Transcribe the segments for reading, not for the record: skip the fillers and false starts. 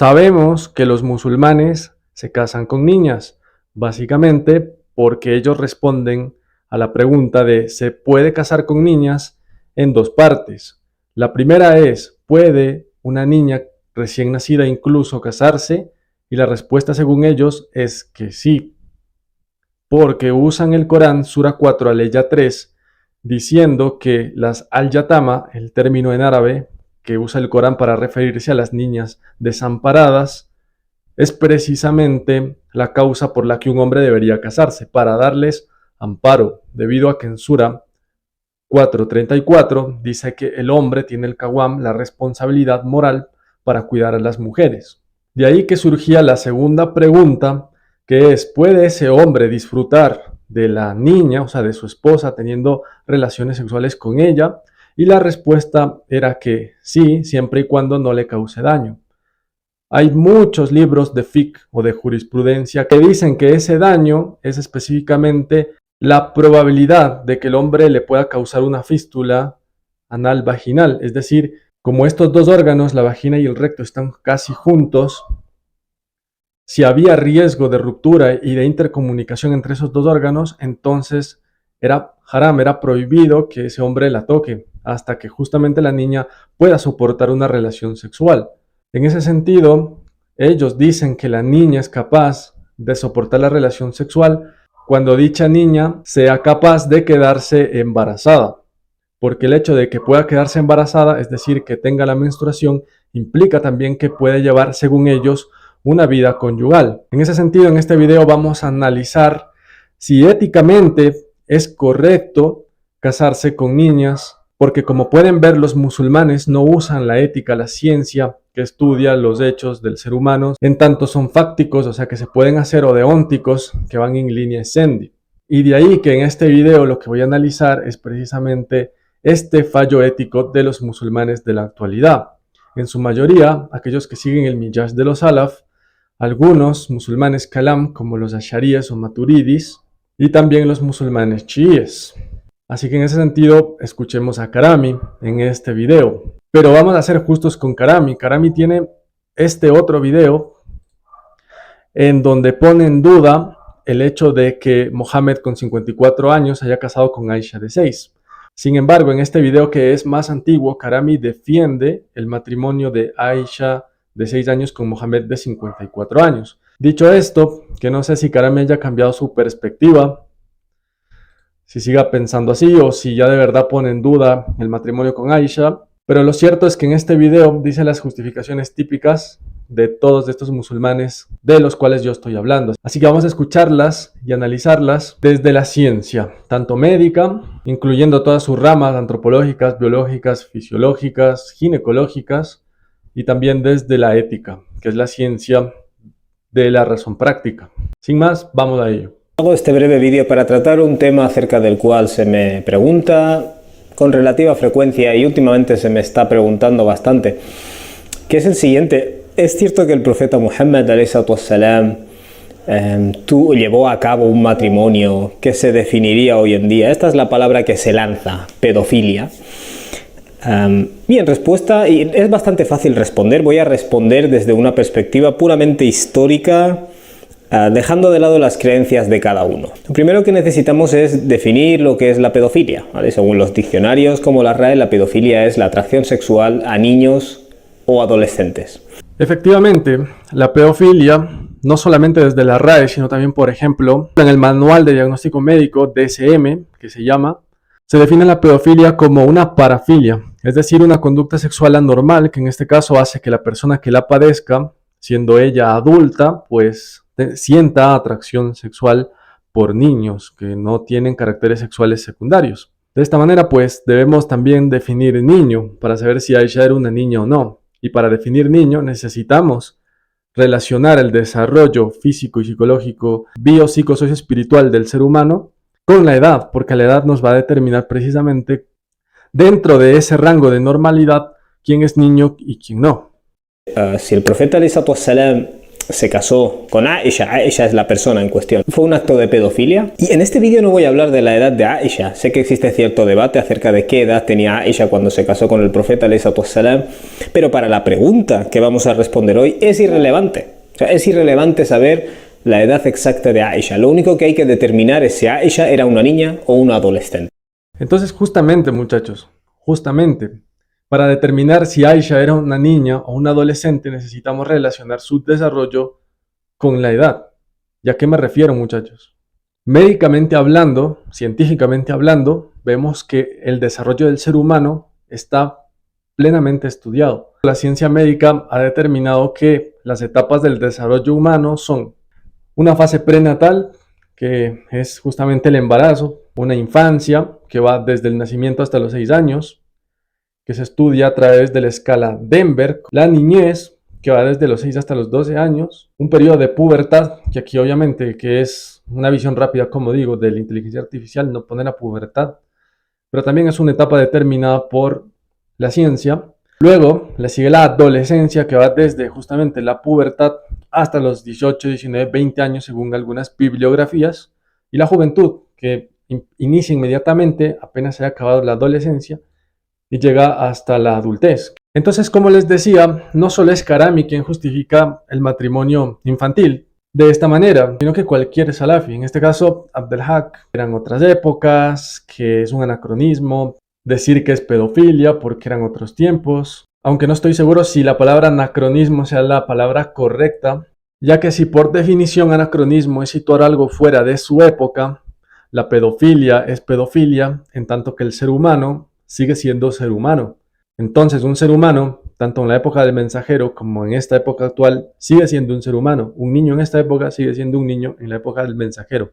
Sabemos que los musulmanes se casan con niñas, básicamente porque ellos responden a la pregunta de ¿se puede casar con niñas? En dos partes. La primera es, ¿puede una niña recién nacida incluso casarse? Y la respuesta según ellos es que sí, porque usan el Corán, Sura 4, Aleya 3, diciendo que las al-yatama, el término en árabe que usa el Corán para referirse a las niñas desamparadas, es precisamente la causa por la que un hombre debería casarse, para darles amparo, debido a que en Sura 4:34 dice que el hombre tiene el kawam, la responsabilidad moral para cuidar a las mujeres. De ahí que surgía la segunda pregunta, que es, ¿puede ese hombre disfrutar de la niña, o sea, de su esposa, teniendo relaciones sexuales con ella? Y la respuesta era que sí, siempre y cuando no le cause daño. Hay muchos libros de fiqh o de jurisprudencia que dicen que ese daño es específicamente la probabilidad de que el hombre le pueda causar una fístula anal vaginal, es decir, como estos dos órganos, la vagina y el recto, están casi juntos, si había riesgo de ruptura y de intercomunicación entre esos dos órganos, entonces era haram, era prohibido que ese hombre la toque, hasta que justamente la niña pueda soportar una relación sexual. En ese sentido, ellos dicen que la niña es capaz de soportar la relación sexual cuando dicha niña sea capaz de quedarse embarazada, porque el hecho de que pueda quedarse embarazada, es decir, que tenga la menstruación, implica también que puede llevar, según ellos, una vida conyugal. En ese sentido, en este video vamos a analizar si éticamente es correcto casarse con niñas, porque como pueden ver, los musulmanes no usan la ética, la ciencia que estudia los hechos del ser humano, en tanto son fácticos, o sea que se pueden hacer, o deónticos, que van en línea ascendi. Y de ahí que en este video lo que voy a analizar es precisamente este fallo ético de los musulmanes de la actualidad. En su mayoría, aquellos que siguen el millash de los salaf, algunos musulmanes kalam como los asharíes o maturidis, y también los musulmanes chiíes. Así que en ese sentido, escuchemos a Karami en este video. Pero vamos a ser justos con Karami. Karami tiene este otro video en donde pone en duda el hecho de que Mohammed con 54 años haya casado con Aisha de 6. Sin embargo, en este video que es más antiguo, Karami defiende el matrimonio de Aisha de 6 años con Mohammed de 54 años. Dicho esto, que no sé si Karami haya cambiado su perspectiva, si siga pensando así o si ya de verdad pone en duda el matrimonio con Aisha, pero lo cierto es que en este video dice las justificaciones típicas de todos estos musulmanes de los cuales yo estoy hablando. Así que vamos a escucharlas y analizarlas desde la ciencia, tanto médica, incluyendo todas sus ramas antropológicas, biológicas, fisiológicas, ginecológicas, y también desde la ética, que es la ciencia de la razón práctica. Sin más, vamos a ello. Hago este breve vídeo para tratar un tema acerca del cual se me pregunta con relativa frecuencia y últimamente se me está preguntando bastante, que es el siguiente. Es cierto que el profeta Muhammad ﷺ llevó a cabo un matrimonio que se definiría hoy en día, esta es la palabra que se lanza, pedofilia. Y en respuesta, y es bastante fácil responder, voy a responder desde una perspectiva puramente histórica, dejando de lado las creencias de cada uno. Lo primero que necesitamos es definir lo que es la pedofilia, ¿vale? Según los diccionarios como la RAE, la pedofilia es la atracción sexual a niños o adolescentes. Efectivamente, la pedofilia, no solamente desde la RAE, sino también, por ejemplo, en el Manual de Diagnóstico Médico, DSM, que se llama, se define la pedofilia como una parafilia, es decir, una conducta sexual anormal que en este caso hace que la persona que la padezca, siendo ella adulta, pues sienta atracción sexual por niños que no tienen caracteres sexuales secundarios. De esta manera, pues, debemos también definir niño para saber si Aisha era una niña o no. Y para definir niño necesitamos relacionar el desarrollo físico y psicológico, biopsicosocio-espiritual del ser humano con la edad, porque la edad nos va a determinar precisamente dentro de ese rango de normalidad quién es niño y quién no. Si el profeta ﷺ se casó con Aisha. Aisha es la persona en cuestión. Fue un acto de pedofilia. Y en este vídeo no voy a hablar de la edad de Aisha. Sé que existe cierto debate acerca de qué edad tenía Aisha cuando se casó con el profeta, ﷺ, pero para la pregunta que vamos a responder hoy es irrelevante. O sea, es irrelevante saber la edad exacta de Aisha. Lo único que hay que determinar es si Aisha era una niña o una adolescente. Entonces, justamente, muchachos, justamente, para determinar si Aisha era una niña o un adolescente, necesitamos relacionar su desarrollo con la edad. ¿Y a qué me refiero, muchachos? Médicamente hablando, científicamente hablando, vemos que el desarrollo del ser humano está plenamente estudiado. La ciencia médica ha determinado que las etapas del desarrollo humano son una fase prenatal, que es justamente el embarazo, una infancia, que va desde el nacimiento hasta los 6 años, que se estudia a través de la escala Denver, la niñez, que va desde los 6 hasta los 12 años, un periodo de pubertad, que aquí obviamente que es una visión rápida, como digo, de la inteligencia artificial, no pone la pubertad, pero también es una etapa determinada por la ciencia. Luego le sigue la adolescencia, que va desde justamente la pubertad hasta los 18, 19, 20 años, según algunas bibliografías, y la juventud, que inicia inmediatamente, apenas se ha acabado la adolescencia, y llega hasta la adultez. Entonces, como les decía, no solo es Karami quien justifica el matrimonio infantil de esta manera, sino que cualquier salafi. En este caso, Abdelhak, eran otras épocas, que es un anacronismo, decir que es pedofilia porque eran otros tiempos, aunque no estoy seguro si la palabra anacronismo sea la palabra correcta, ya que si por definición anacronismo es situar algo fuera de su época, la pedofilia es pedofilia, en tanto que el ser humano sigue siendo ser humano. Entonces, un ser humano, tanto en la época del mensajero como en esta época actual, sigue siendo un ser humano. Un niño en esta época sigue siendo un niño en la época del mensajero.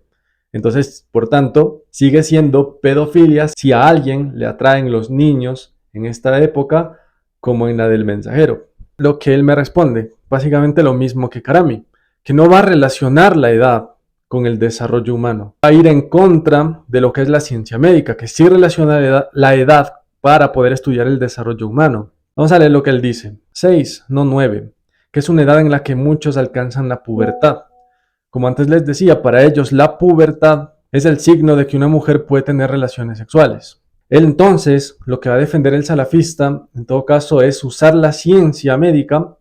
Entonces, por tanto, sigue siendo pedofilia si a alguien le atraen los niños en esta época como en la del mensajero. Lo que él me responde, básicamente lo mismo que Karami, que no va a relacionar la edad con el desarrollo humano. Va a ir en contra de lo que es la ciencia médica, que sí relaciona la edad para poder estudiar el desarrollo humano. Vamos a leer lo que él dice. 6, no 9, que es una edad en la que muchos alcanzan la pubertad. Como antes les decía, para ellos la pubertad es el signo de que una mujer puede tener relaciones sexuales. Él entonces, lo que va a defender el salafista, en todo caso, es usar la ciencia médica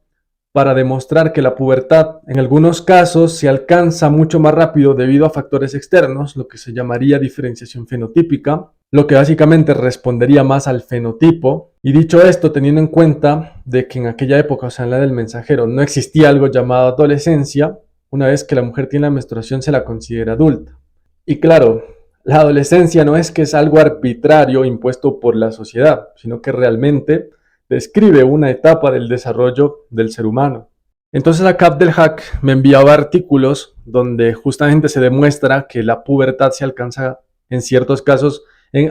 para demostrar que la pubertad en algunos casos se alcanza mucho más rápido debido a factores externos, lo que se llamaría diferenciación fenotípica, lo que básicamente respondería más al fenotipo. Y dicho esto, teniendo en cuenta de que en aquella época, o sea en la del mensajero, no existía algo llamado adolescencia, una vez que la mujer tiene la menstruación se la considera adulta. Y claro, la adolescencia no es que es algo arbitrario impuesto por la sociedad, sino que realmente describe una etapa del desarrollo del ser humano. Entonces acá Abdelhak me enviaba artículos donde justamente se demuestra que la pubertad se alcanza en ciertos casos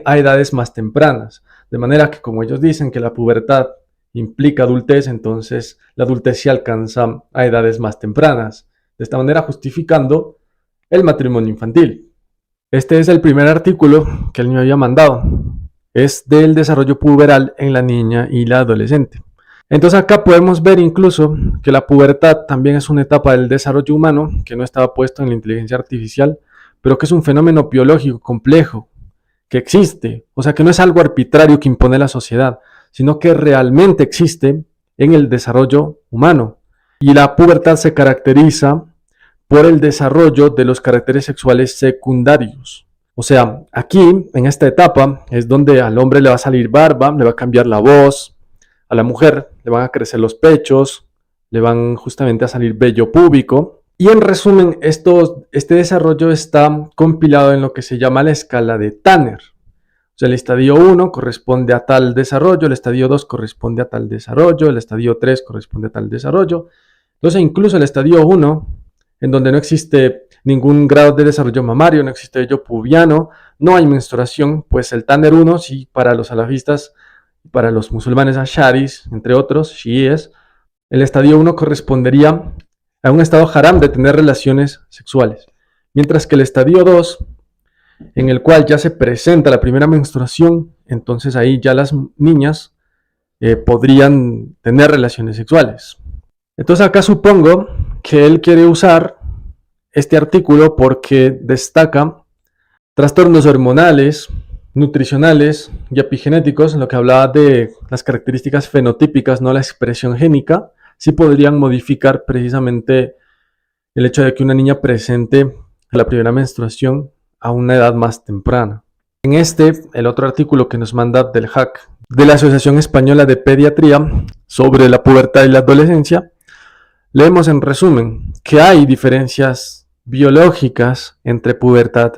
a edades más tempranas. De manera que, como ellos dicen que la pubertad implica adultez, entonces la adultez se alcanza a edades más tempranas. De esta manera justificando el matrimonio infantil. Este es el primer artículo que él me había mandado. Es del desarrollo puberal en la niña y la adolescente. Entonces acá podemos ver incluso que la pubertad también es una etapa del desarrollo humano que no estaba puesto en la inteligencia artificial, pero que es un fenómeno biológico complejo, que existe. O sea, que no es algo arbitrario que impone la sociedad, sino que realmente existe en el desarrollo humano. Y la pubertad se caracteriza por el desarrollo de los caracteres sexuales secundarios. O sea, aquí, en esta etapa, es donde al hombre le va a salir barba, le va a cambiar la voz, a la mujer le van a crecer los pechos, le van justamente a salir vello púbico. Y en resumen, este desarrollo está compilado en lo que se llama la escala de Tanner. O sea, el estadio 1 corresponde a tal desarrollo, el estadio 2 corresponde a tal desarrollo, el estadio 3 corresponde a tal desarrollo. Entonces, incluso el estadio 1, en donde no existe ningún grado de desarrollo mamario, no existe vello pubiano, no hay menstruación, pues el Tanner 1, sí, para los salafistas, para los musulmanes asharis, entre otros, chiíes, el estadio 1 correspondería a un estado haram de tener relaciones sexuales. Mientras que el estadio 2, en el cual ya se presenta la primera menstruación, entonces ahí ya las niñas podrían tener relaciones sexuales. Entonces acá supongo que él quiere usar este artículo porque destaca trastornos hormonales, nutricionales y epigenéticos, en lo que hablaba de las características fenotípicas, no la expresión génica, sí podrían modificar precisamente el hecho de que una niña presente la primera menstruación a una edad más temprana. En el otro artículo que nos manda del HAC, de la Asociación Española de Pediatría, sobre la pubertad y la adolescencia, leemos en resumen que hay diferencias biológicas entre pubertad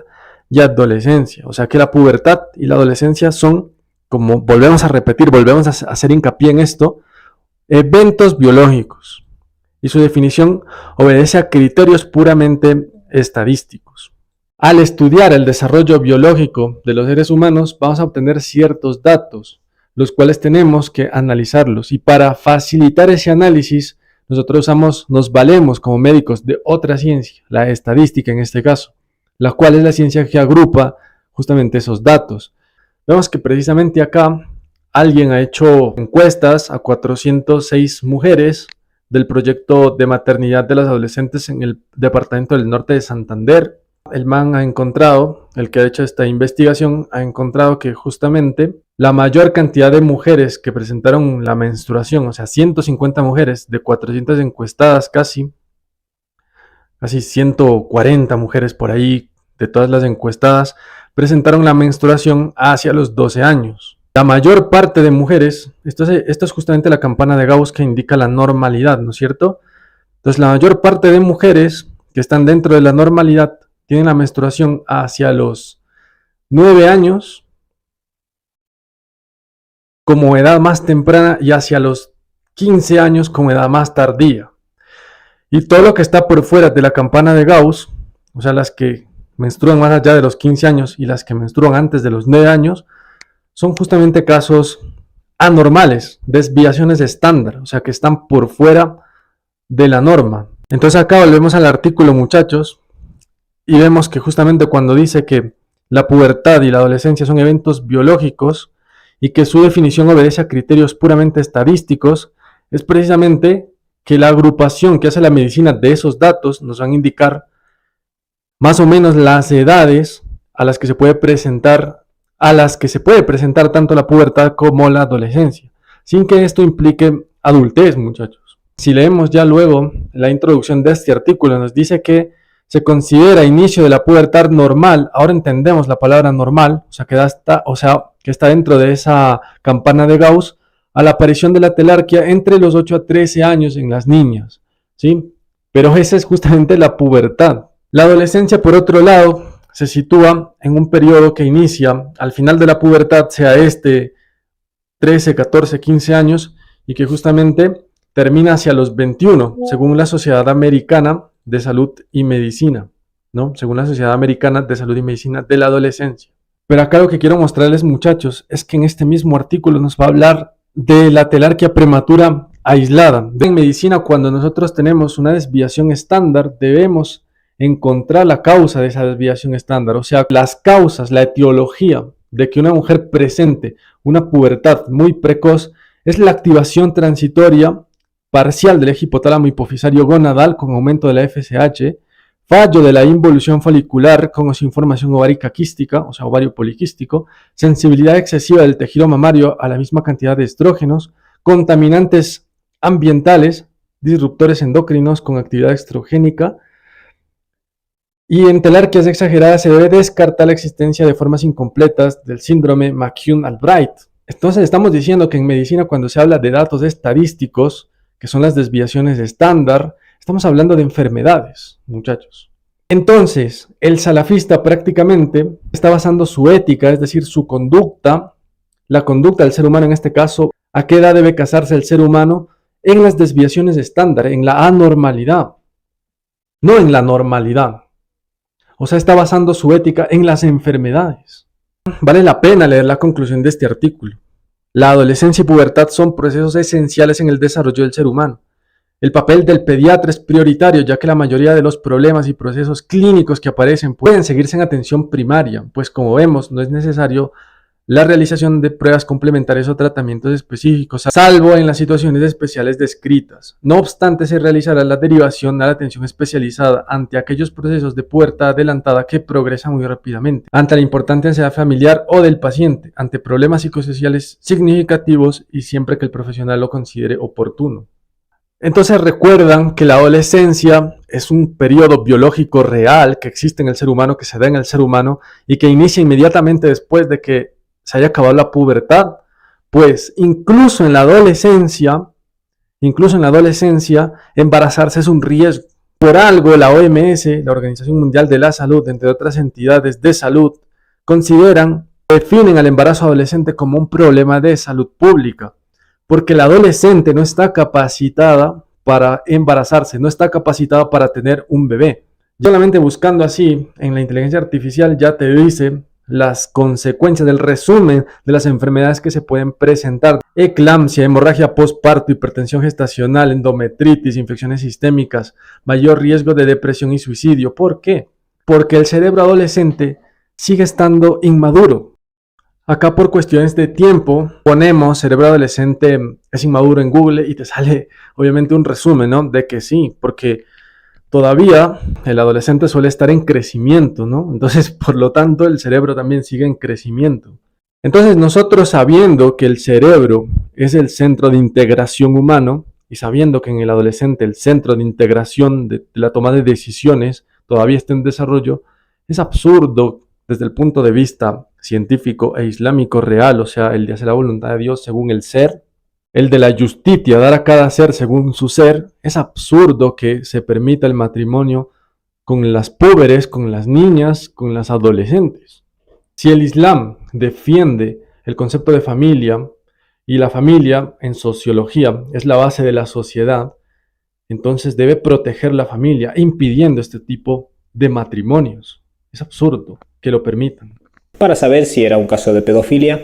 y adolescencia. O sea que la pubertad y la adolescencia son, como volvemos a repetir, volvemos a hacer hincapié en esto, eventos biológicos. Y su definición obedece a criterios puramente estadísticos. Al estudiar el desarrollo biológico de los seres humanos, vamos a obtener ciertos datos, los cuales tenemos que analizarlos. Y para facilitar ese análisis, nosotros nos valemos como médicos de otra ciencia, la estadística en este caso, la cual es la ciencia que agrupa justamente esos datos. Vemos que precisamente acá alguien ha hecho encuestas a 406 mujeres del proyecto de maternidad de las adolescentes en el departamento del norte de Santander. El man ha encontrado, el que ha hecho esta investigación, ha encontrado que justamente la mayor cantidad de mujeres que presentaron la menstruación, o sea, 150 mujeres de 400 encuestadas, casi 140 mujeres por ahí, de todas las encuestadas, presentaron la menstruación hacia los 12 años. La mayor parte de mujeres, esto es justamente la campana de Gauss que indica la normalidad, ¿no es cierto? Entonces, la mayor parte de mujeres que están dentro de la normalidad tienen la menstruación hacia los 9 años como edad más temprana y hacia los 15 años como edad más tardía. Y todo lo que está por fuera de la campana de Gauss, o sea, las que menstruan más allá de los 15 años y las que menstruan antes de los 9 años, son justamente casos anormales, desviaciones estándar, o sea, que están por fuera de la norma. Entonces acá volvemos al artículo, muchachos, y vemos que justamente cuando dice que la pubertad y la adolescencia son eventos biológicos y que su definición obedece a criterios puramente estadísticos, es precisamente que la agrupación que hace la medicina de esos datos nos van a indicar más o menos las edades a las que se puede presentar tanto la pubertad como la adolescencia, sin que esto implique adultez, muchachos. Si leemos ya luego la introducción de este artículo, nos dice que se considera inicio de la pubertad normal. Ahora entendemos la palabra normal, o sea, que está dentro de esa campana de Gauss, a la aparición de la telarquía entre los 8 a 13 años en las niñas, ¿sí? Pero esa es justamente la pubertad. La adolescencia, por otro lado, se sitúa en un periodo que inicia al final de la pubertad, sea 13, 14, 15 años, y que justamente termina hacia los 21, según la Sociedad Americana de Salud y Medicina, ¿no? Según la Sociedad Americana de Salud y Medicina de la Adolescencia. Pero acá lo que quiero mostrarles, muchachos, es que en este mismo artículo nos va a hablar de la telarquía prematura aislada. En medicina, cuando nosotros tenemos una desviación estándar, debemos encontrar la causa de esa desviación estándar, o sea, las causas, la etiología de que una mujer presente una pubertad muy precoz es la activación transitoria parcial del eje hipotálamo hipofisario gonadal con aumento de la FSH, fallo de la involución folicular con o sin formación ovárica quística, o sea, ovario poliquístico, sensibilidad excesiva del tejido mamario a la misma cantidad de estrógenos, contaminantes ambientales, disruptores endocrinos con actividad estrogénica, y en telarquias exageradas se debe descartar la existencia de formas incompletas del síndrome McCune-Albright. Entonces estamos diciendo que en medicina, cuando se habla de datos estadísticos, que son las desviaciones estándar, estamos hablando de enfermedades, muchachos. Entonces, el salafista prácticamente está basando su ética, es decir, su conducta, la conducta del ser humano en este caso, a qué edad debe casarse el ser humano, en las desviaciones estándar, en la anormalidad, no en la normalidad. O sea, está basando su ética en las enfermedades. Vale la pena leer la conclusión de este artículo. La adolescencia y pubertad son procesos esenciales en el desarrollo del ser humano. El papel del pediatra es prioritario, ya que la mayoría de los problemas y procesos clínicos que aparecen pueden seguirse en atención primaria, pues como vemos, no es necesario la realización de pruebas complementarias o tratamientos específicos, salvo en las situaciones especiales descritas. No obstante, se realizará la derivación a la atención especializada ante aquellos procesos de pubertad adelantada que progresan muy rápidamente, ante la importante ansiedad familiar o del paciente, ante problemas psicosociales significativos y siempre que el profesional lo considere oportuno. Entonces recuerdan que la adolescencia es un periodo biológico real que existe en el ser humano, que se da en el ser humano y que inicia inmediatamente después de que se haya acabado la pubertad. Pues incluso en la adolescencia, embarazarse es un riesgo. Por algo la OMS, la Organización Mundial de la Salud, entre otras entidades de salud, definen al embarazo adolescente como un problema de salud pública. Porque la adolescente no está capacitada para embarazarse, no está capacitada para tener un bebé. Solamente buscando así en la inteligencia artificial ya te dice las consecuencias, el resumen de las enfermedades que se pueden presentar: eclampsia, hemorragia postparto, hipertensión gestacional, endometritis, infecciones sistémicas, mayor riesgo de depresión y suicidio. ¿Por qué? Porque el cerebro adolescente sigue estando inmaduro. Acá por cuestiones de tiempo ponemos cerebro adolescente es inmaduro en Google y te sale obviamente un resumen, ¿no? De que sí, porque todavía el adolescente suele estar en crecimiento, ¿no? Entonces, por lo tanto, el cerebro también sigue en crecimiento. Entonces, nosotros sabiendo que el cerebro es el centro de integración humano y sabiendo que en el adolescente el centro de integración de la toma de decisiones todavía está en desarrollo, es absurdo desde el punto de vista científico e islámico real, o sea, el de hacer la voluntad de Dios según el ser, el de la justicia, dar a cada ser según su ser. Es absurdo que se permita el matrimonio con las púberes, con las niñas, con las adolescentes. Si el Islam defiende el concepto de familia, y la familia en sociología es la base de la sociedad, entonces debe proteger la familia, impidiendo este tipo de matrimonios. Es absurdo que lo permitan. Para saber si era un caso de pedofilia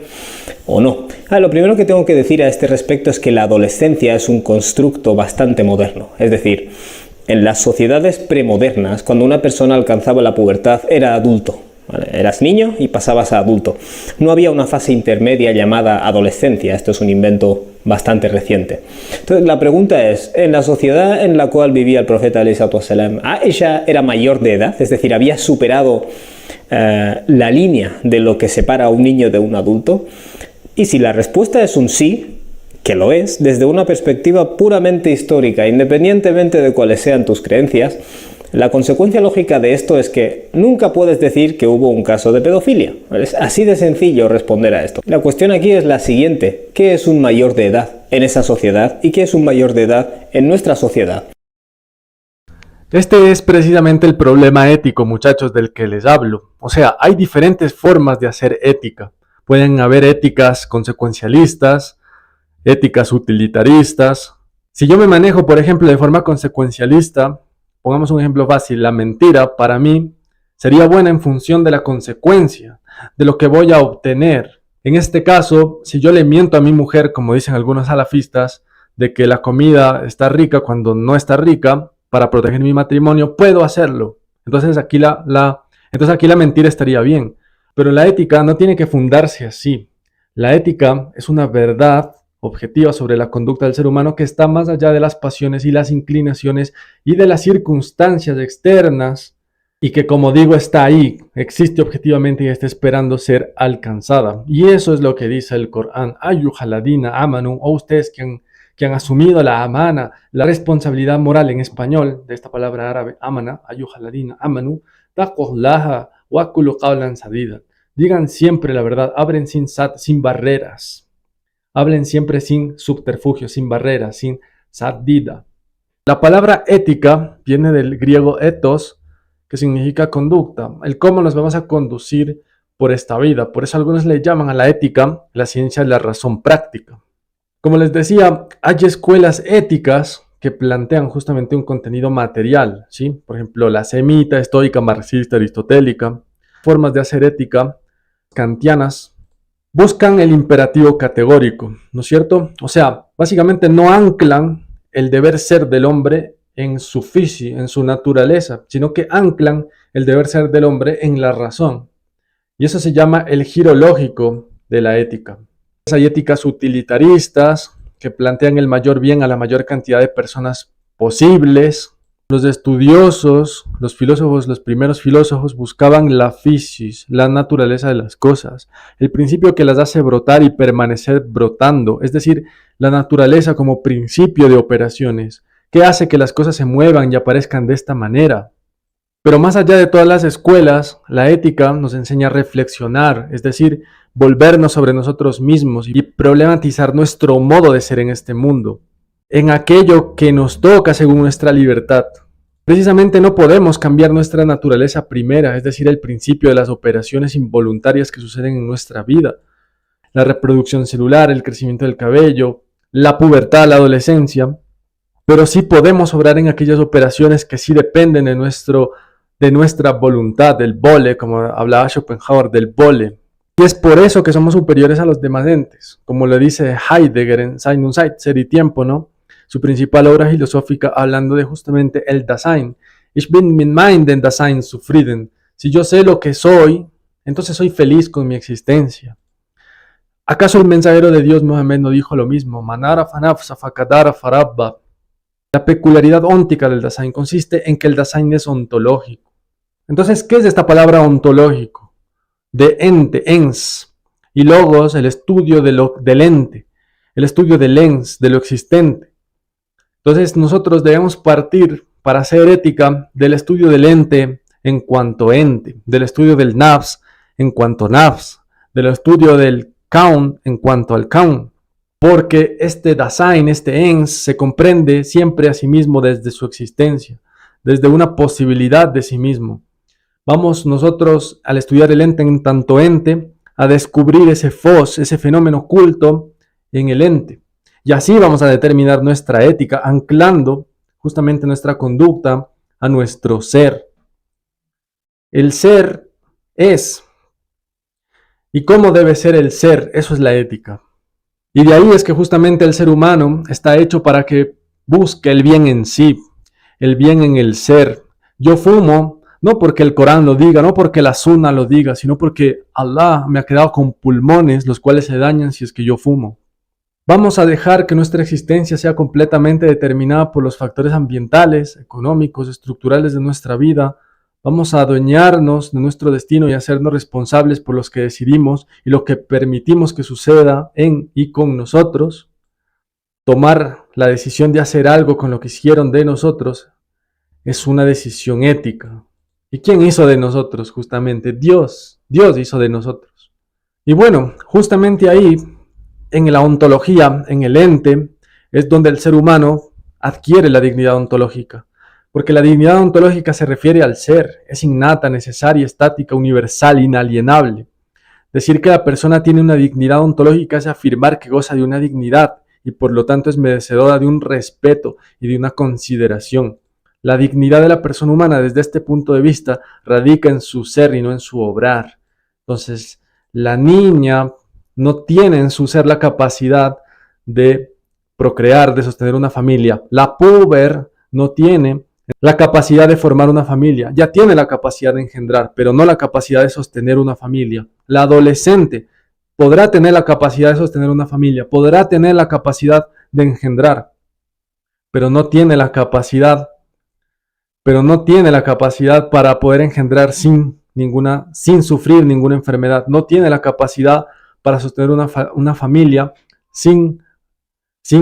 o no. Lo primero que tengo que decir a este respecto es que la adolescencia es un constructo bastante moderno. Es decir, en las sociedades premodernas, cuando una persona alcanzaba la pubertad, era adulto. ¿Vale? Eras niño y pasabas a adulto. No había una fase intermedia llamada adolescencia. Esto es un invento bastante reciente. Entonces la pregunta es, en la sociedad en la cual vivía el profeta ﷺ, ¿ella era mayor de edad? Es decir, ¿había superado la línea de lo que separa a un niño de un adulto? Y si la respuesta es un sí, que lo es, desde una perspectiva puramente histórica, independientemente de cuáles sean tus creencias, la consecuencia lógica de esto es que nunca puedes decir que hubo un caso de pedofilia. Es así de sencillo responder a esto. La cuestión aquí es la siguiente: ¿qué es un mayor de edad en esa sociedad y qué es un mayor de edad en nuestra sociedad? Este es precisamente el problema ético, muchachos, del que les hablo. O sea, hay diferentes formas de hacer ética. Pueden haber éticas consecuencialistas, éticas utilitaristas. Si yo me manejo, por ejemplo, de forma consecuencialista, pongamos un ejemplo fácil: la mentira para mí sería buena en función de la consecuencia, de lo que voy a obtener. En este caso, si yo le miento a mi mujer, como dicen algunos salafistas, de que la comida está rica cuando no está rica, para proteger mi matrimonio, puedo hacerlo. Entonces aquí la mentira estaría bien. Pero la ética no tiene que fundarse así. La ética es una verdad objetiva sobre la conducta del ser humano que está más allá de las pasiones y las inclinaciones y de las circunstancias externas, y que, como digo, está ahí, existe objetivamente y está esperando ser alcanzada. Y eso es lo que dice el Corán: Ayyuhaladina amanu, o ustedes que han asumido la amana, la responsabilidad moral en español, de esta palabra árabe, amana, ayyuhaladina amanu, taqullaha wa qulu qawlan sadida. Digan siempre la verdad, hablen sin barreras. Hablen siempre sin subterfugios, sin barreras, sin sadida. La palabra ética viene del griego ethos, que significa conducta, el cómo nos vamos a conducir por esta vida. Por eso algunos le llaman a la ética la ciencia de la razón práctica. Como les decía, hay escuelas éticas que plantean justamente un contenido material, ¿sí? Por ejemplo, la semita, estoica, marxista, aristotélica. Formas de hacer ética kantianas buscan el imperativo categórico, ¿no es cierto? O sea, básicamente no anclan el deber ser del hombre en su fisi, en su naturaleza, sino que anclan el deber ser del hombre en la razón. Y eso se llama el giro lógico, de la ética. Hay éticas utilitaristas que plantean el mayor bien a la mayor cantidad de personas posibles. Los estudiosos, los filósofos, los primeros filósofos buscaban la physis, la naturaleza de las cosas, el principio que las hace brotar y permanecer brotando, es decir, la naturaleza como principio de operaciones, que hace que las cosas se muevan y aparezcan de esta manera. Pero más allá de todas las escuelas, la ética nos enseña a reflexionar, es decir, volvernos sobre nosotros mismos y problematizar nuestro modo de ser en este mundo, en aquello que nos toca según nuestra libertad. Precisamente no podemos cambiar nuestra naturaleza primera, es decir, el principio de las operaciones involuntarias que suceden en nuestra vida. La reproducción celular, el crecimiento del cabello, la pubertad, la adolescencia, pero sí podemos obrar en aquellas operaciones que sí dependen de nuestra voluntad, del vole, como hablaba Schopenhauer, del vole. Y es por eso que somos superiores a los demás entes, como lo dice Heidegger en Sein und Zeit, Ser y Tiempo, ¿no? Su principal obra filosófica hablando de justamente el Dasein. Ich bin mit meinem Dasein zufrieden. Si yo sé lo que soy, entonces soy feliz con mi existencia. ¿Acaso el mensajero de Dios Mohammed no dijo lo mismo? Manara fanafsa fakadara farabba. La peculiaridad óntica del Dasein consiste en que el Dasein es ontológico. Entonces, ¿qué es esta palabra ontológico? De ente, ens, y logos, el estudio del ente, el estudio del ens, de lo existente. Entonces, nosotros debemos partir para hacer ética del estudio del ente en cuanto ente, del estudio del nafs en cuanto nafs, del estudio del kaun en cuanto al kaun. Porque este Dasein, este ens, se comprende siempre a sí mismo desde su existencia, desde una posibilidad de sí mismo. Vamos nosotros, al estudiar el ente en tanto ente, a descubrir ese fos, ese fenómeno oculto en el ente. Y así vamos a determinar nuestra ética, anclando justamente nuestra conducta a nuestro ser. El ser es. ¿Y cómo debe ser el ser? Eso es la ética. Y de ahí es que justamente el ser humano está hecho para que busque el bien en sí, el bien en el ser. Yo fumo no porque el Corán lo diga, no porque la Sunna lo diga, sino porque Allah me ha quedado con pulmones los cuales se dañan si es que yo fumo. Vamos a dejar que nuestra existencia sea completamente determinada por los factores ambientales, económicos, estructurales de nuestra vida. Vamos a adueñarnos de nuestro destino y hacernos responsables por los que decidimos y lo que permitimos que suceda en y con nosotros. Tomar la decisión de hacer algo con lo que hicieron de nosotros es una decisión ética. ¿Y quién hizo de nosotros? Justamente Dios. Dios hizo de nosotros. Y bueno, justamente ahí, en la ontología, en el ente, es donde el ser humano adquiere la dignidad ontológica. Porque la dignidad ontológica se refiere al ser, es innata, necesaria, estática, universal, inalienable. Decir que la persona tiene una dignidad ontológica es afirmar que goza de una dignidad y por lo tanto es merecedora de un respeto y de una consideración. La dignidad de la persona humana desde este punto de vista radica en su ser y no en su obrar. Entonces, la niña no tiene en su ser la capacidad de procrear, de sostener una familia. La puber no tiene la capacidad de formar una familia. Ya tiene la capacidad de engendrar, pero no la capacidad de sostener una familia. La adolescente podrá tener la capacidad de sostener una familia, podrá tener la capacidad de engendrar, pero no tiene la capacidad para poder engendrar sin sufrir ninguna enfermedad. No tiene la capacidad para sostener una familia sin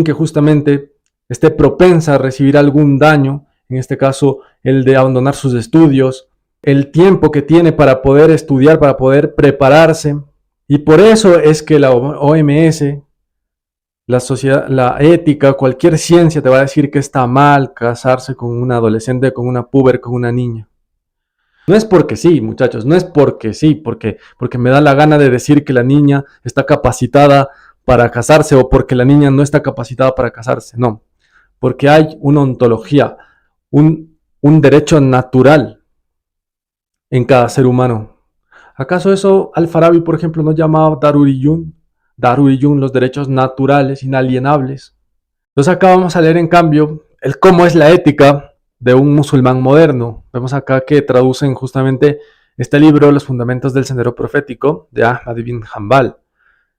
que justamente esté propensa a recibir algún daño, en este caso el de abandonar sus estudios, el tiempo que tiene para poder estudiar, para poder prepararse. Y por eso es que la OMS, la sociedad, la ética, cualquier ciencia te va a decir que está mal casarse con una adolescente, con una puber, con una niña. No es porque sí, muchachos, no es porque sí, porque me da la gana de decir que la niña está capacitada para casarse o porque la niña no está capacitada para casarse, no. Porque hay una ontología, un derecho natural en cada ser humano. ¿Acaso eso Al-Farabi, por ejemplo, no llamaba Daruriyun, los derechos naturales, inalienables? Entonces acá vamos a leer en cambio el cómo es la ética de un musulmán moderno. Vemos acá que traducen justamente este libro, Los Fundamentos del Sendero Profético, de Ahmad ibn Hanbal.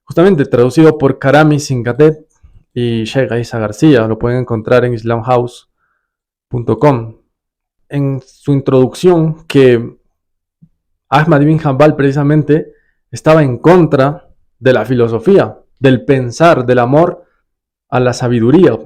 justamente traducido por Karami Singadet y Sheikh Isa García. Lo pueden encontrar en islamhouse.com. En su introducción, que Ahmad ibn Hanbal precisamente estaba en contra de la filosofía, del pensar, del amor a la sabiduría.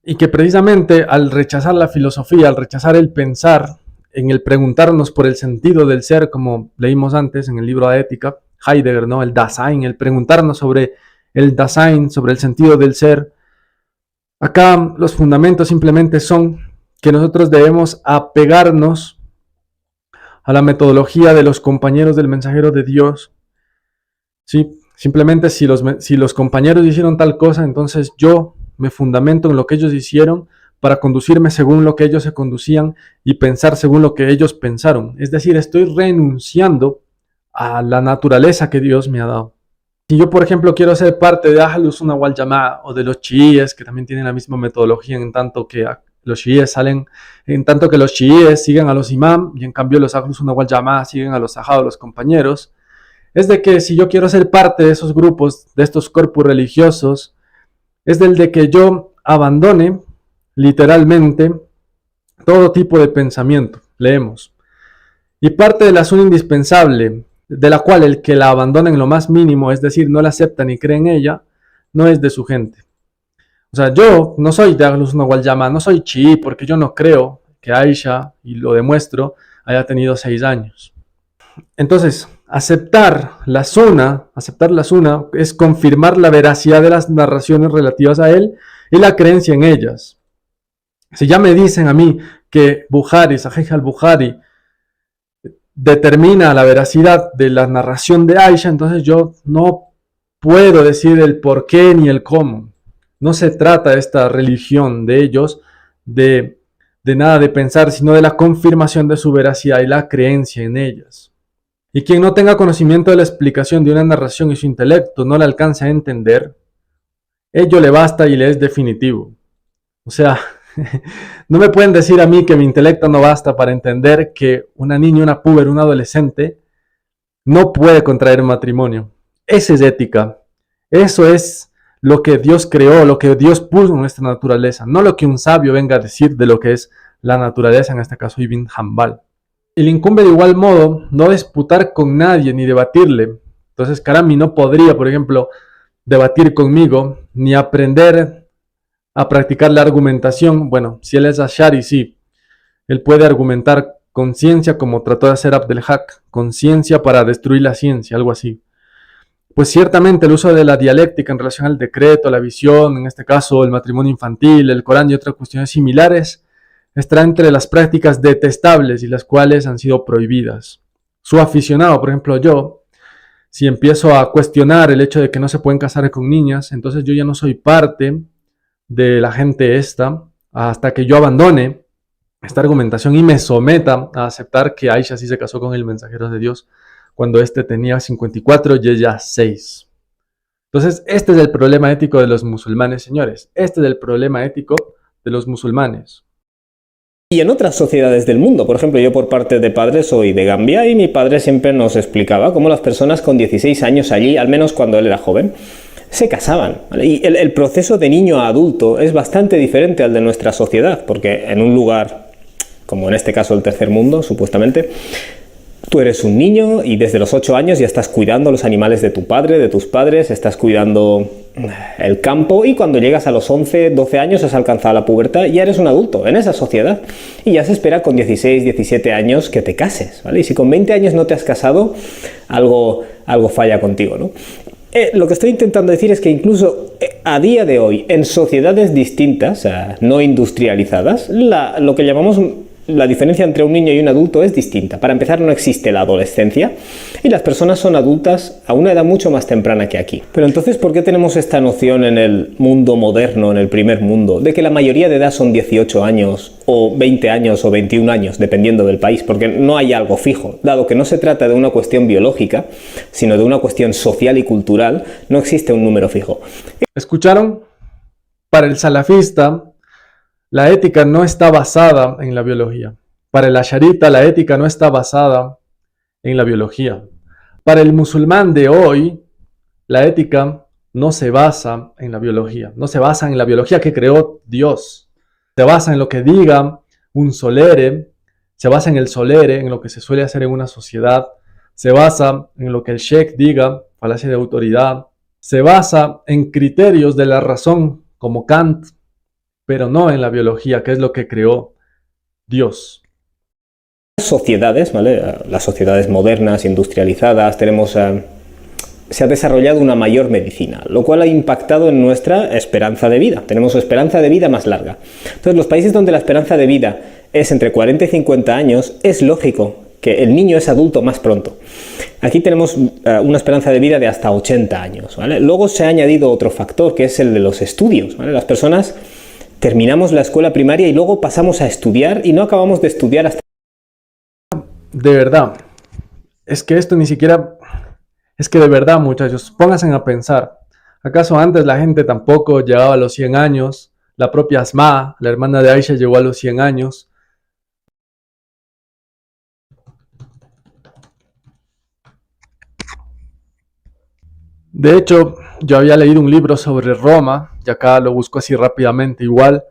Y que precisamente al rechazar la filosofía, al rechazar el pensar, en el preguntarnos por el sentido del ser, como leímos antes en el libro de Ética, Heidegger, ¿no? El Dasein, el preguntarnos sobre el Dasein, sobre el sentido del ser. Acá los fundamentos simplemente son que nosotros debemos apegarnos a la metodología de los compañeros del mensajero de Dios. ¿Sí? Simplemente si los compañeros hicieron tal cosa, entonces yo me fundamento en lo que ellos hicieron para conducirme según lo que ellos se conducían y pensar según lo que ellos pensaron. Es decir, estoy renunciando a la naturaleza que Dios me ha dado. Si yo, por ejemplo, quiero ser parte de Ahlus Sunnah wal Jamaa o de los chiíes, que también tienen la misma metodología, en tanto que los chiíes siguen a los imam y en cambio los Ahlus Sunnah wal Jamaa siguen a los sahados, los compañeros, es de que si yo quiero ser parte de esos grupos, de estos corpus religiosos, es del de que yo abandone literalmente todo tipo de pensamiento. Leemos. Y parte de la sunna indispensable, de la cual el que la abandona en lo más mínimo, es decir, no la acepta ni cree en ella, no es de su gente. O sea, yo no soy de Ahlus Sunnah wal Jamaa, no soy chií, porque yo no creo que Aisha, y lo demuestro, haya tenido 6 años. Entonces, aceptar la sunna es confirmar la veracidad de las narraciones relativas a él y la creencia en ellas. Si ya me dicen a mí que Sahih al-Bukhari, determina la veracidad de la narración de Aisha, entonces yo no puedo decir el por qué ni el cómo. No se trata esta religión de ellos de nada de pensar, sino de la confirmación de su veracidad y la creencia en ellas. Y quien no tenga conocimiento de la explicación de una narración y su intelecto no la alcance a entender, ello le basta y le es definitivo. O sea, no me pueden decir a mí que mi intelecto no basta para entender que una niña, una puber, un adolescente no puede contraer matrimonio. Esa es ética. Eso es lo que Dios creó, lo que Dios puso en nuestra naturaleza, no lo que un sabio venga a decir de lo que es la naturaleza, en este caso Ibn Hanbal. Y le incumbe de igual modo no disputar con nadie ni debatirle. Entonces Karami no podría, por ejemplo, debatir conmigo ni aprender a practicar la argumentación. Bueno, si él es Ash'ari, sí. Él puede argumentar con ciencia como trató de hacer Abdelhak, con ciencia para destruir la ciencia, algo así. Pues ciertamente el uso de la dialéctica en relación al decreto, la visión, en este caso el matrimonio infantil, el Corán y otras cuestiones similares, está entre las prácticas detestables y las cuales han sido prohibidas. Su aficionado, por ejemplo yo, si empiezo a cuestionar el hecho de que no se pueden casar con niñas, entonces yo ya no soy parte de la gente esta, hasta que yo abandone esta argumentación y me someta a aceptar que Aisha sí se casó con el mensajero de Dios cuando éste tenía 54 y ella 6. Entonces, este es el problema ético de los musulmanes, señores. Este es el problema ético de los musulmanes. Y en otras sociedades del mundo, por ejemplo, yo por parte de padre soy de Gambia y mi padre siempre nos explicaba cómo las personas con 16 años allí, al menos cuando él era joven, se casaban, ¿vale? Y el proceso de niño a adulto es bastante diferente al de nuestra sociedad, porque en un lugar, como en este caso el tercer mundo, supuestamente, tú eres un niño y desde los 8 años ya estás cuidando los animales de tu padre, de tus padres, estás cuidando el campo y cuando llegas a los 11, 12 años has alcanzado la pubertad y ya eres un adulto en esa sociedad y ya se espera con 16, 17 años que te cases, ¿vale? Y si con 20 años no te has casado, algo falla contigo, ¿no? Lo que estoy intentando decir es que incluso a día de hoy, en sociedades distintas, no industrializadas, lo que llamamos la diferencia entre un niño y un adulto es distinta. Para empezar, no existe la adolescencia y las personas son adultas a una edad mucho más temprana que aquí. Pero entonces, ¿por qué tenemos esta noción en el mundo moderno, en el primer mundo, de que la mayoría de edad son 18 años o 20 años o 21 años, dependiendo del país? Porque no hay algo fijo. Dado que no se trata de una cuestión biológica, sino de una cuestión social y cultural, no existe un número fijo. ¿Escucharon? Para el salafista, la ética no está basada en la biología. Para el asharita, la ética no está basada en la biología. Para el musulmán de hoy, La ética no se basa en la biología, no se basa en la biología que creó Dios. Se basa en lo que diga un solere, se basa en el solere, en lo que se suele hacer en una sociedad, se basa en lo que el sheikh diga, falacia de autoridad, se basa en criterios de la razón, como Kant, pero no en la biología, que es lo que creó Dios. Sociedades, ¿vale? Las sociedades modernas, industrializadas, se ha desarrollado una mayor medicina, lo cual ha impactado en nuestra esperanza de vida. Tenemos esperanza de vida más larga. Entonces, los países donde la esperanza de vida es entre 40 y 50 años, es lógico que el niño es adulto más pronto. Aquí tenemos una esperanza de vida de hasta 80 años, ¿vale? Luego se ha añadido otro factor, que es el de los estudios, ¿vale? Las personas terminamos la escuela primaria y luego pasamos a estudiar y no acabamos de estudiar hasta... De verdad, es que esto ni siquiera... Es que de verdad, muchachos, pónganse a pensar. ¿Acaso antes la gente tampoco llegaba a los 100 años? La propia Asma, la hermana de Aisha, llegó a los 100 años. De hecho, yo había leído un libro sobre Roma, y acá lo busco así rápidamente igual.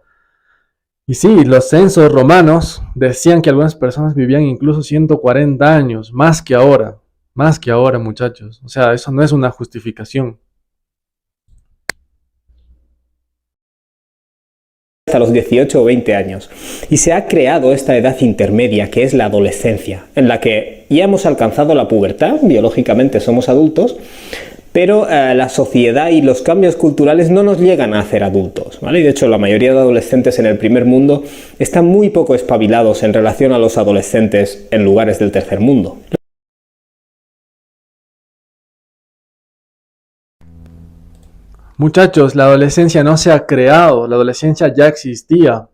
Y sí, los censos romanos decían que algunas personas vivían incluso 140 años, más que ahora, muchachos. O sea, eso no es una justificación. Hasta los 18 o 20 años. Y se ha creado esta edad intermedia, que es la adolescencia, en la que ya hemos alcanzado la pubertad, biológicamente somos adultos, pero la sociedad y los cambios culturales no nos llegan a hacer adultos, ¿vale? Y de hecho la mayoría de adolescentes en el primer mundo están muy poco espabilados en relación a los adolescentes en lugares del tercer mundo. Muchachos, la adolescencia no se ha creado, la adolescencia ya existía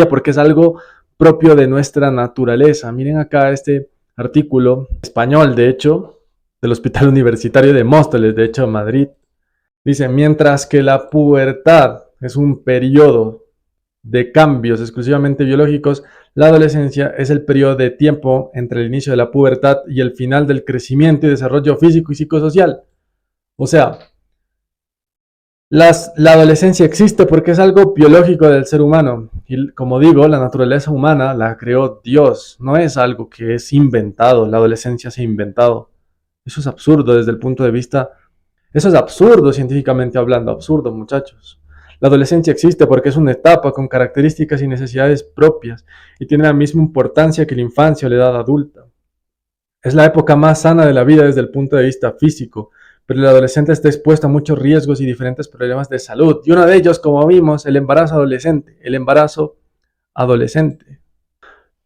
porque es algo propio de nuestra naturaleza. Miren acá este artículo español, de hecho, del Hospital Universitario de Móstoles, de hecho, Madrid. Dice, mientras que la pubertad es un periodo de cambios exclusivamente biológicos, la adolescencia es el periodo de tiempo entre el inicio de la pubertad y el final del crecimiento y desarrollo físico y psicosocial. O sea, la adolescencia existe porque es algo biológico del ser humano. Y como digo, la naturaleza humana la creó Dios. No es algo que es inventado. La adolescencia se ha inventado. Eso es absurdo desde el punto de vista... Eso es absurdo científicamente hablando. Absurdo, muchachos. La adolescencia existe porque es una etapa con características y necesidades propias y tiene la misma importancia que la infancia o la edad adulta. Es la época más sana de la vida desde el punto de vista físico, pero el adolescente está expuesto a muchos riesgos y diferentes problemas de salud. Y uno de ellos, como vimos, el embarazo adolescente.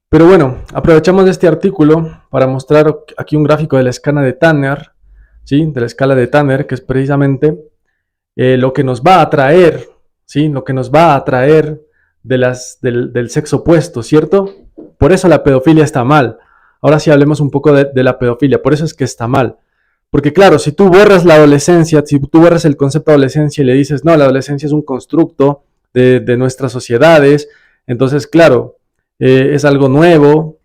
Pero bueno, aprovechamos este artículo para mostrar aquí un gráfico de la escala de Tanner, ¿sí? De la escala de Tanner, que es precisamente lo que nos va a atraer, ¿sí? Lo que nos va a atraer del sexo opuesto, ¿cierto? Por eso la pedofilia está mal. Ahora sí hablemos un poco de la pedofilia, por eso es que está mal. Porque claro, si tú borras la adolescencia, si tú borras el concepto de adolescencia y le dices, no, la adolescencia es un constructo de nuestras sociedades, entonces claro, es algo nuevo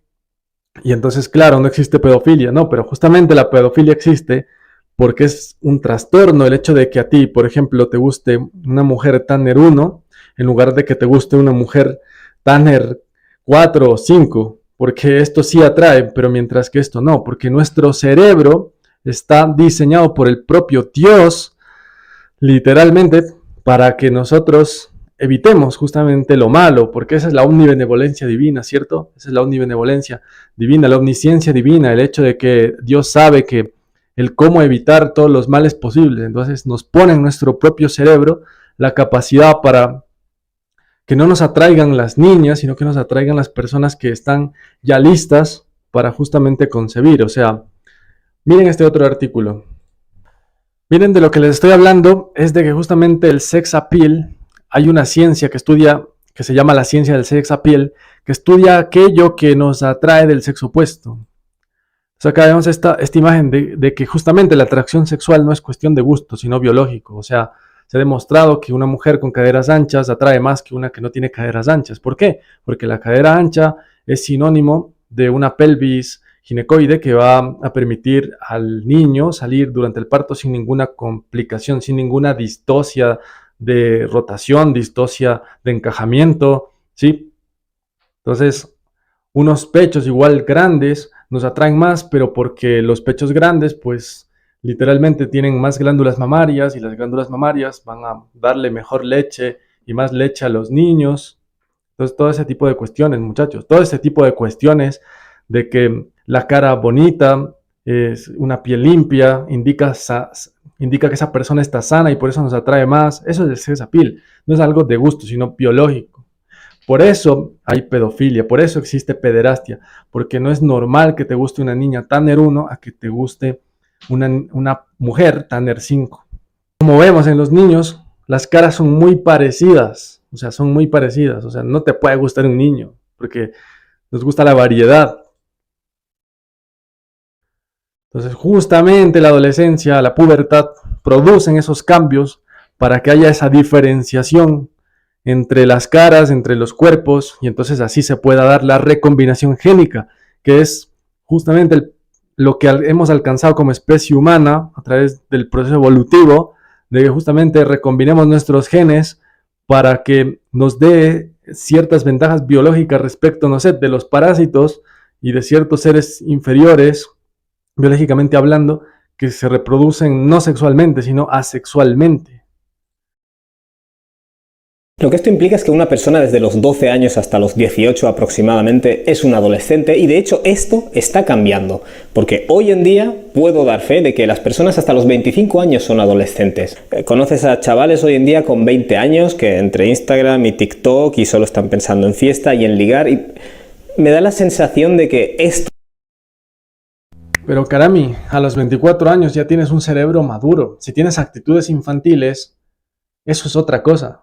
y entonces claro, no existe pedofilia, no, pero justamente la pedofilia existe porque es un trastorno el hecho de que a ti, por ejemplo, te guste una mujer Tanner 1 en lugar de que te guste una mujer Tanner 4 o 5, porque esto sí atrae, pero mientras que esto no, porque nuestro cerebro está diseñado por el propio Dios, literalmente, para que nosotros evitemos justamente lo malo, porque esa es la omnibenevolencia divina, ¿cierto? Esa es la omnibenevolencia divina, la omnisciencia divina, el hecho de que Dios sabe que el cómo evitar todos los males posibles, entonces nos pone en nuestro propio cerebro la capacidad para que no nos atraigan las niñas, sino que nos atraigan las personas que están ya listas para justamente concebir, o sea, miren este otro artículo. Miren, de lo que les estoy hablando es de que justamente el sex appeal, hay una ciencia que estudia, que se llama la ciencia del sex appeal, que estudia aquello que nos atrae del sexo opuesto. O sea, acá vemos esta imagen de que justamente la atracción sexual no es cuestión de gusto, sino biológico. O sea, se ha demostrado que una mujer con caderas anchas atrae más que una que no tiene caderas anchas. ¿Por qué? Porque la cadera ancha es sinónimo de una pelvis ginecoide que va a permitir al niño salir durante el parto sin ninguna complicación, sin ninguna distocia de rotación, distocia de encajamiento, ¿sí? Entonces, unos pechos igual grandes nos atraen más, pero porque los pechos grandes, pues literalmente tienen más glándulas mamarias y las glándulas mamarias van a darle mejor leche y más leche a los niños. Entonces, todo ese tipo de cuestiones, muchachos, todo ese tipo de cuestiones de que la cara bonita, es una piel limpia, indica que esa persona está sana y por eso nos atrae más. Eso es esa piel, no es algo de gusto, sino biológico. Por eso hay pedofilia, por eso existe pederastia, porque no es normal que te guste una niña Tanner 1 a que te guste una mujer Tanner 5. Como vemos en los niños, las caras son muy parecidas, o sea, no te puede gustar un niño, porque nos gusta la variedad. Entonces, justamente la adolescencia, la pubertad, producen esos cambios para que haya esa diferenciación entre las caras, entre los cuerpos, y entonces así se pueda dar la recombinación génica, que es justamente lo que hemos alcanzado como especie humana a través del proceso evolutivo, de que justamente recombinemos nuestros genes para que nos dé ciertas ventajas biológicas respecto, no sé, de los parásitos y de ciertos seres inferiores, biológicamente hablando, que se reproducen no sexualmente, sino asexualmente. Lo que esto implica es que una persona desde los 12 años hasta los 18 aproximadamente es un adolescente, y de hecho esto está cambiando, porque hoy en día puedo dar fe de que las personas hasta los 25 años son adolescentes. Conoces a chavales hoy en día con 20 años que entre Instagram y TikTok y solo están pensando en fiesta y en ligar, y me da la sensación de que esto... Pero Karami, a los 24 años ya tienes un cerebro maduro. Si tienes actitudes infantiles, eso es otra cosa.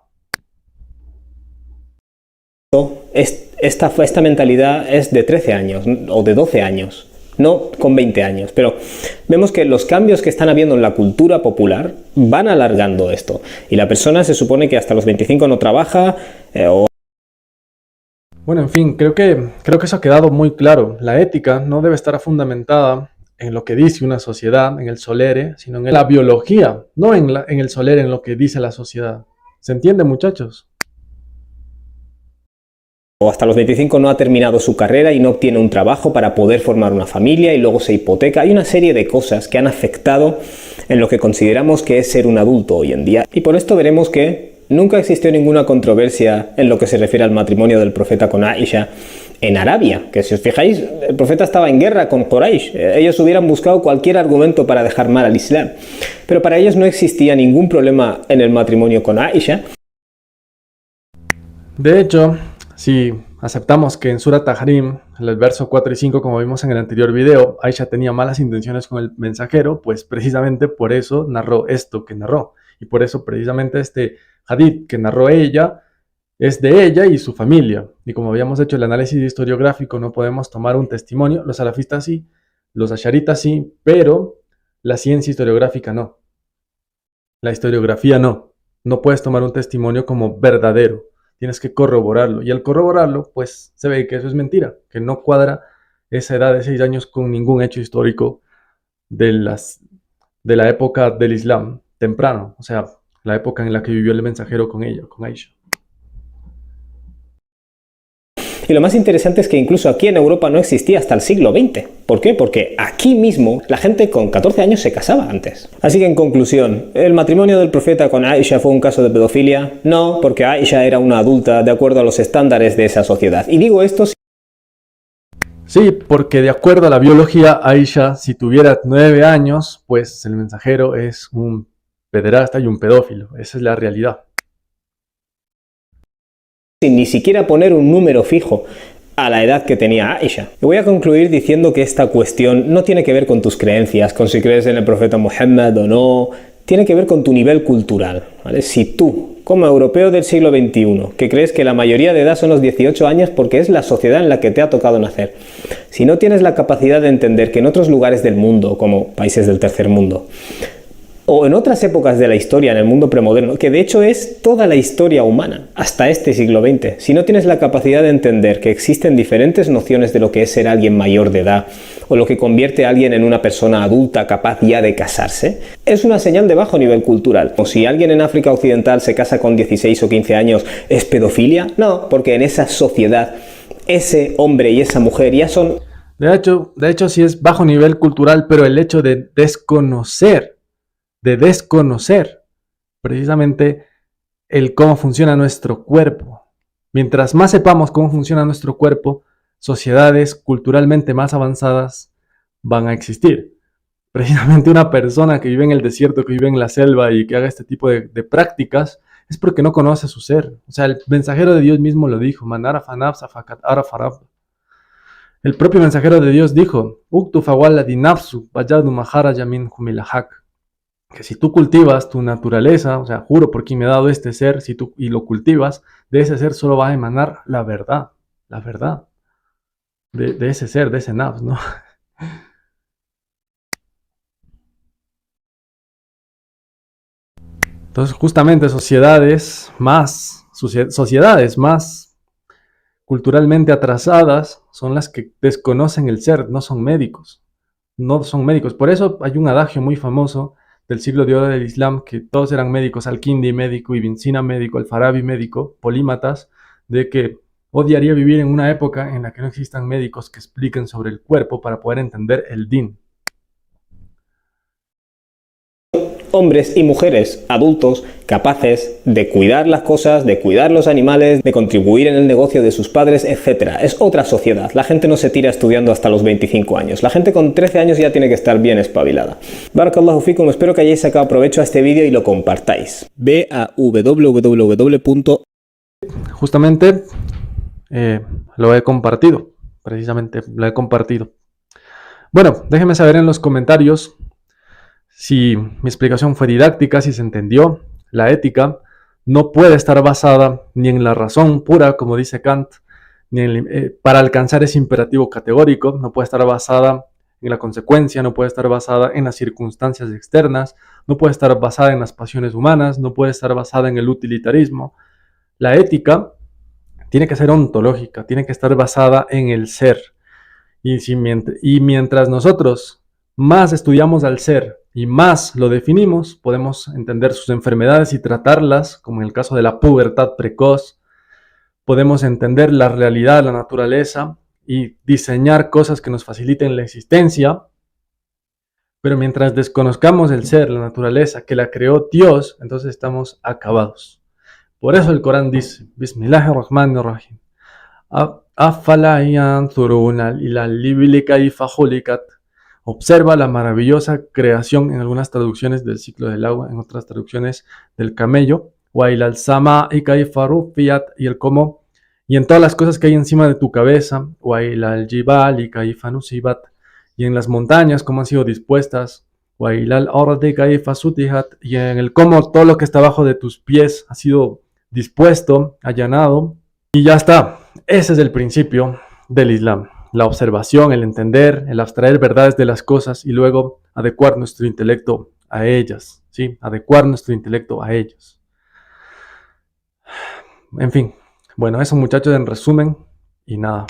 Esta mentalidad es de 13 años o de 12 años, no con 20 años, pero vemos que los cambios que están habiendo en la cultura popular van alargando esto, y la persona se supone que hasta los 25 no trabaja Bueno, en fin, creo que eso ha quedado muy claro. La ética no debe estar fundamentada en lo que dice una sociedad, en el solere, sino en la biología, no en el solere, en lo que dice la sociedad. ¿Se entiende, muchachos? o hasta los 25 no ha terminado su carrera y no obtiene un trabajo para poder formar una familia y luego se hipoteca. Hay una serie de cosas que han afectado en lo que consideramos que es ser un adulto hoy en día. Y por esto veremos que nunca existió ninguna controversia en lo que se refiere al matrimonio del profeta con Aisha en Arabia, que si os fijáis, el profeta estaba en guerra con Quraysh. Ellos hubieran buscado cualquier argumento para dejar mal al Islam. Pero para ellos no existía ningún problema en el matrimonio con Aisha. De hecho, si aceptamos que en Surat Tahrim, en el verso 4 y 5, como vimos en el anterior video, Aisha tenía malas intenciones con el mensajero, pues precisamente por eso narró esto que narró. Y por eso precisamente este hadith que narró ella es de ella y su familia. Y como habíamos hecho el análisis historiográfico, no podemos tomar un testimonio. Los salafistas sí, los asharitas sí, pero la ciencia historiográfica no. La historiografía no. No puedes tomar un testimonio como verdadero. Tienes que corroborarlo. Y al corroborarlo, pues se ve que eso es mentira, que no cuadra esa edad de 6 años con ningún hecho histórico de la época del Islam temprano. O sea, la época en la que vivió el mensajero con ella, con Aisha. Y lo más interesante es que incluso aquí en Europa no existía hasta el siglo XX. ¿Por qué? Porque aquí mismo la gente con 14 años se casaba antes. Así que en conclusión, ¿el matrimonio del profeta con Aisha fue un caso de pedofilia? No, porque Aisha era una adulta de acuerdo a los estándares de esa sociedad. Y digo esto... Sí, porque de acuerdo a la biología, Aisha, si tuviera 9 años, pues el mensajero es un pederasta y un pedófilo. Esa es la realidad. Sin ni siquiera poner un número fijo a la edad que tenía Aisha. Y voy a concluir diciendo que esta cuestión no tiene que ver con tus creencias, con si crees en el profeta Muhammad o no, tiene que ver con tu nivel cultural, ¿vale? Si tú, como europeo del siglo XXI, que crees que la mayoría de edad son los 18 años porque es la sociedad en la que te ha tocado nacer, si no tienes la capacidad de entender que en otros lugares del mundo, como países del tercer mundo, o en otras épocas de la historia, en el mundo premoderno, que de hecho es toda la historia humana, hasta este siglo XX, si no tienes la capacidad de entender que existen diferentes nociones de lo que es ser alguien mayor de edad, o lo que convierte a alguien en una persona adulta capaz ya de casarse, es una señal de bajo nivel cultural. O si alguien en África Occidental se casa con 16 o 15 años, ¿es pedofilia? No, porque en esa sociedad ese hombre y esa mujer ya son... De hecho sí es bajo nivel cultural, pero el hecho de desconocer precisamente el cómo funciona nuestro cuerpo. Mientras más sepamos cómo funciona nuestro cuerpo, sociedades culturalmente más avanzadas van a existir. Precisamente una persona que vive en el desierto, que vive en la selva y que haga este tipo de prácticas, es porque no conoce su ser. O sea, el mensajero de Dios mismo lo dijo, Man arafa nafsa faqad arafa rabb. El propio mensajero de Dios dijo, Uktu fawalla di nafsu, vayadu maharaja min humilahak. Que si tú cultivas tu naturaleza, o sea, juro por quien me ha dado este ser, y lo cultivas, de ese ser solo va a emanar la verdad de ese ser, de ese nafs, ¿no? Entonces, justamente sociedades más culturalmente atrasadas son las que desconocen el ser, no son médicos. Por eso hay un adagio muy famoso del siglo de oro del Islam, que todos eran médicos, Al-Kindi médico, Ibn Sina médico, Al-Farabi médico, polímatas, de que odiaría vivir en una época en la que no existan médicos que expliquen sobre el cuerpo para poder entender el din. Hombres y mujeres adultos capaces de cuidar las cosas, de cuidar los animales, de contribuir en el negocio de sus padres, etc. Es otra sociedad. La gente no se tira estudiando hasta los 25 años. La gente con 13 años ya tiene que estar bien espabilada. Barakallahu fikum, espero que hayáis sacado provecho a este vídeo y lo compartáis. Ve a www. Justamente lo he compartido. Precisamente lo he compartido. Bueno, déjenme saber en los comentarios si mi explicación fue didáctica, si se entendió. La ética no puede estar basada ni en la razón pura, como dice Kant, para alcanzar ese imperativo categórico. No puede estar basada en la consecuencia, no puede estar basada en las circunstancias externas, no puede estar basada en las pasiones humanas, no puede estar basada en el utilitarismo. La ética tiene que ser ontológica, tiene que estar basada en el ser. Y mientras nosotros más estudiamos al ser y más lo definimos, podemos entender sus enfermedades y tratarlas, como en el caso de la pubertad precoz. Podemos entender la realidad, la naturaleza y diseñar cosas que nos faciliten la existencia. Pero mientras desconozcamos el ser, la naturaleza, que la creó Dios, entonces estamos acabados. Por eso el Corán dice, Bismillahirrahmanirrahim, Afala yanzuruna ilal ibili kayfa khuliqat. Observa la maravillosa creación, en algunas traducciones del ciclo del agua, en otras traducciones del camello, wa ilal sama'i kayfa rufiyat, y el cómo, y en todas las cosas que hay encima de tu cabeza, wa ilal jibali kayfa nusibat, y en las montañas cómo han sido dispuestas, wa ilal ardi kayfa sutihat, y en el cómo todo lo que está abajo de tus pies ha sido dispuesto, allanado, y ya está. Ese es el principio del Islam. La observación, el entender, el abstraer verdades de las cosas y luego adecuar nuestro intelecto a ellas, ¿sí? Adecuar nuestro intelecto a ellas. En fin, bueno, eso muchachos en resumen y nada,